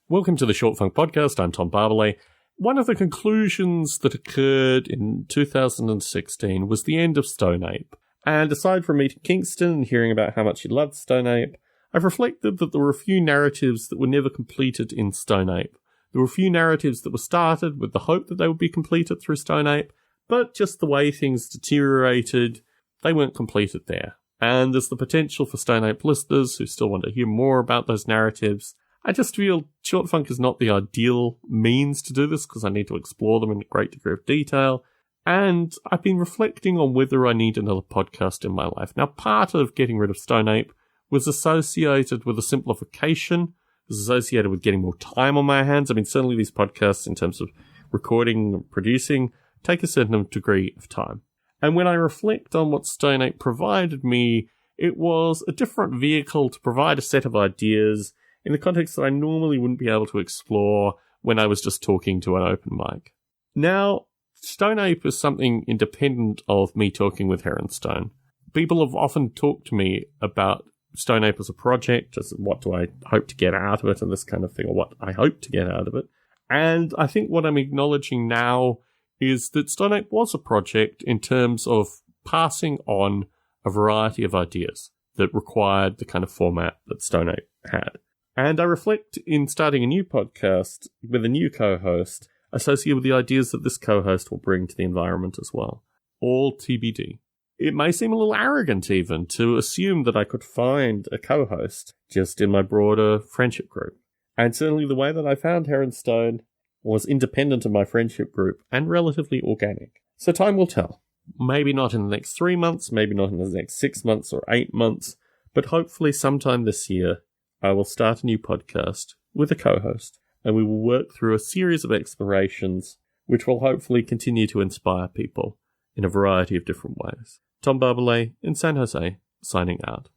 Welcome to the Short Funk Podcast. I'm Tom Barbalet. One of the conclusions that occurred in 2016 was the end of Stone Ape. And aside from meeting Kingston and hearing about how much he loved Stone Ape, I've reflected that there were a few narratives that were never completed in Stone Ape. There were a few narratives that were started with the hope that they would be completed through Stone Ape, but just the way things deteriorated, they weren't completed there. And there's the potential for Stone Ape listeners who still want to hear more about those narratives. I just feel Short Funk is not the ideal means to do this because I need to explore them in a great degree of detail. And I've been reflecting on whether I need another podcast in my life. Now, part of getting rid of Stone Ape was associated with a simplification, was associated with getting more time on my hands. I mean, certainly these podcasts, in terms of recording and producing, take a certain degree of time. And when I reflect on what Stone Ape provided me, it was a different vehicle to provide a set of ideas in the context that I normally wouldn't be able to explore when I was just talking to an open mic. Now, Stone Ape is something independent of me talking with Heronstone. People have often talked to me about Stone Ape as a project, as what do I hope to get out of it and this kind of thing, or what I hope to get out of it. And I think what I'm acknowledging now is that Stone Ape was a project in terms of passing on a variety of ideas that required the kind of format that Stone Ape had. And I reflect in starting a new podcast with a new co-host associated with the ideas that this co-host will bring to the environment as well. All TBD. It may seem a little arrogant even to assume that I could find a co-host just in my broader friendship group. And certainly the way that I found Heronstone was independent of my friendship group and relatively organic. So time will tell. Maybe not in the next 3 months, maybe not in the next 6 months or 8 months, but hopefully sometime this year I will start a new podcast with a co-host, and we will work through a series of explorations which will hopefully continue to inspire people in a variety of different ways. Tom Barbalet in San Jose, signing out.